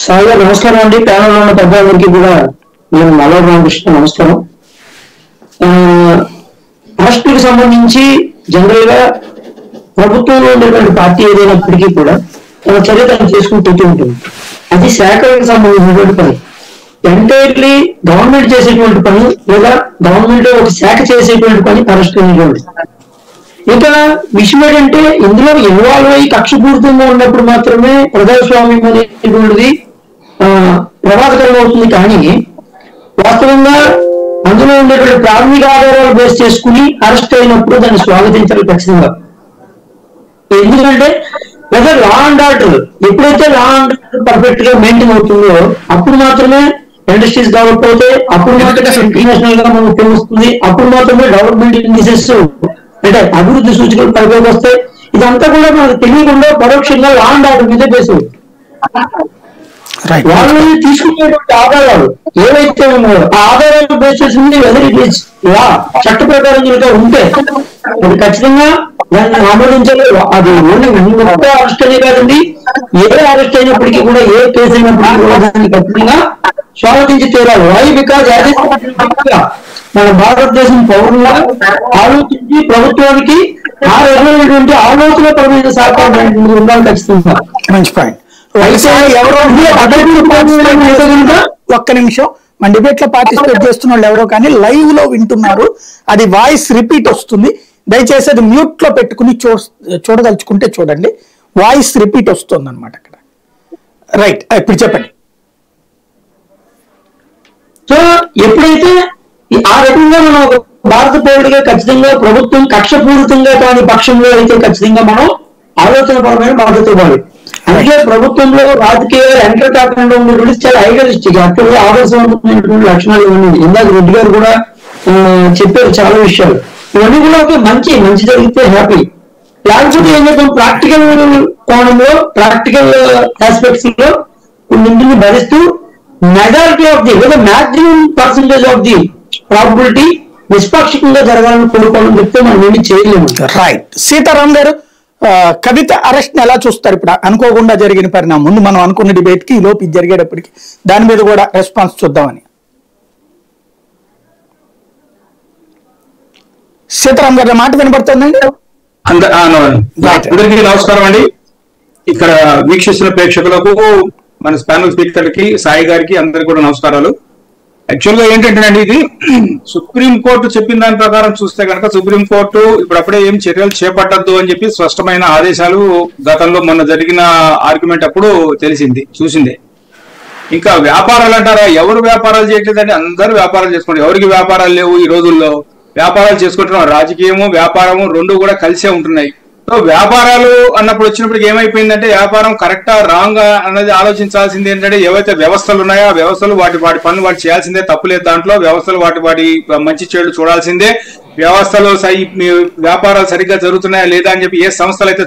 సాయిగా నమస్కారం అండి. ప్యానల్ ఉన్న పెద్దవారికి కూడా నేను మల్లవ రామకృష్ణ నమస్కారం. రాష్ట్రానికి సంబంధించి జనరల్ గా ప్రభుత్వంలో ఉండేటువంటి పార్టీ ఏదైనప్పటికీ కూడా తన చర్య తను చేసుకుంటూ ఉంటుంది. అది శాఖలకు సంబంధించినటువంటి పని, ఎంటైర్లీ గవర్నమెంట్ చేసేటువంటి పని లేదా గవర్నమెంట్ ఒక శాఖ చేసేటువంటి పని పరిష్కరించండి. ఇక విషయం ఏంటంటే ఇందులో ఇన్వాల్వ్ అయ్యి కక్షపూరితంగా ఉన్నప్పుడు మాత్రమే ప్రజాస్వామ్యం అనేటువంటిది ప్రమాదకరం అవుతుంది. కానీ వాస్తవంగా అందులో ఉండేటువంటి ప్రాథమిక ఆధారాలు బేస్ చేసుకుని అరెస్ట్ అయినప్పుడు దాన్ని స్వాగతించాలి ఖచ్చితంగా. ఎందుకంటే లేదా లా అండ్ ఆర్డర్ ఎప్పుడైతే లా అండ్ ఆర్డర్ పర్ఫెక్ట్ గా మెయింటైన్ అవుతుందో అప్పుడు మాత్రమే ఇండస్ట్రీస్ డెవలప్ అవుతాయి, అప్పుడు మాత్రమే ఇంటర్నేషనల్ గా మనకు తెలుస్తుంది, అప్పుడు మాత్రమే డెవలప్మెంట్ ఇండిసెస్ అంటే అభివృద్ధి సూచికలు పైకి వస్తాయి. ఇదంతా కూడా మనకు తెలియకుండా పరోక్షంగా లా అండ్ ఆర్డర్ మీద బేస్ అవుతుంది. వాళ్ళు తీసుకునేటువంటి ఆధారాలు ఏవైతే ఉన్నాయో ఆ ఆధారాలు బేస్ చేసుకుంటే వెదర్ ఇట్ ఈస్ లా చట్ట ప్రకారం కనుక ఉంటే అది ఖచ్చితంగా దాన్ని ఆమోదించాలి. అది ఓన్లీ ఒక్క అరెస్ట్ అనే కాదండి, ఏ అరెస్ట్ అయినప్పటికీ కూడా ఏ కేసు అయినప్పటికీ కూడా దాన్ని ఖచ్చితంగా స్వాగతించి తీరాలి. వై బికాజ్ మన భారతదేశం పౌరులుగా ఆలోచించి ప్రభుత్వానికి ఆ రకమైనటువంటి ఆలోచనపరమైన సహకారం ఉండాలి ఖచ్చితంగా. మంచి పాయింట్. ఒక్క నిమిషం, మన డిబేట్ లో పార్టిసిపేట్ చేస్తున్న వాళ్ళు ఎవరో కానీ లైవ్ లో వింటున్నారు, అది వాయిస్ రిపీట్ వస్తుంది. దయచేసి అది మ్యూట్ లో పెట్టుకుని చూడదలుచుకుంటే చూడండి, వాయిస్ రిపీట్ వస్తుంది అనమాట అక్కడ. రైట్, ఇప్పుడు చెప్పండి. సో ఎప్పుడైతే ఆ రకంగా మనం ఒక భారత పౌరుడిగా ఖచ్చితంగా ప్రభుత్వం కక్షపూరితంగా కాని పక్షంలో అయితే ఖచ్చితంగా మనం ఆలోచనపరమైన బాధ్యత ఇవ్వాలి. అందుకే ప్రభుత్వంలో రాజకీయాలు ఎంటర్ కాకుండా ఉన్నటువంటి చాలా ఐడియలిస్టిక్ యాక్చువల్గా ఆదర్శవంతమైనటువంటి లక్షణాలు ఇవన్నీ. ఇందాక రెడ్డి గారు కూడా చెప్పారు చాలా విషయాలు. ఇవన్నీ కూడా ఒక మంచి జరిగితే హ్యాపీ, లేకపోతే ఏం చేద్దాం ప్రాక్టికల్ కోణంలో ప్రాక్టికల్ ఆస్పెక్ట్స్ లో కొన్నింటిని భరిస్తూ మెజారిటీ ఆఫ్ ది లేదా maximum percentage of the probability నిష్పాక్షికంగా జరగాలని కోరుకోవాలని చెప్తే మనం ఏమి చేయలేము. రైట్. సీతారాం గారు, కవిత అరెస్ట్ ని ఎలా చూస్తారు? ఇప్పుడు అనుకోకుండా జరిగిన పరిణామం, ముందు మనం అనుకున్న డిబేట్ కి ఈ లోపు ఇది జరిగేటప్పటికి దాని మీద కూడా రెస్పాన్స్ చూద్దామని. సీతారాం గారి మాట వినపడుతుందండి? అందరికీ నమస్కారం అండి. ఇక్కడ వీక్షిస్తున్న ప్రేక్షకులకు, మన ప్యానల్ స్పీకర్కి, సాయి గారికి అందరికి కూడా నమస్కారాలు. యాక్చువల్ గా ఏంటంటే అండి, ఇది సుప్రీంకోర్టు చెప్పిన దాని ప్రకారం చూస్తే కనుక సుప్రీంకోర్టు ఇప్పుడప్పుడే ఏం చర్యలు చేపట్టద్దు అని చెప్పి స్పష్టమైన ఆదేశాలు గతంలో మొన్న జరిగిన ఆర్గ్యుమెంట్ అప్పుడు చూసిందే. ఇంకా వ్యాపారాలు అంటారా, ఎవరు వ్యాపారాలు చేయట్లేదండి, అందరూ వ్యాపారాలు చేసుకుంటారు. ఎవరికి వ్యాపారాలు లేవు ఈ రోజుల్లో? వ్యాపారాలు చేసుకుంటున్నాం, రాజకీయము వ్యాపారము రెండు కూడా కలిసే ఉంటున్నాయి. సో వ్యాపారాలు అన్నప్పుడు వచ్చినప్పటికి ఏమైపోయిందంటే, వ్యాపారం కరెక్టా రాంగ్ అన్నది ఆలోచించాల్సింది ఏంటంటే, ఏవైతే వ్యవస్థలు ఉన్నాయో ఆ వ్యవస్థలు వాటి పనులు వాటి చేయాల్సిందే, తప్పులేదు దాంట్లో. వ్యవస్థలు వాటి మంచి చెడు చూడాల్సిందే. వ్యవస్థలో వ్యాపారాలు సరిగ్గా జరుగుతున్నాయా లేదా అని చెప్పి ఏ సంస్థలు అయితే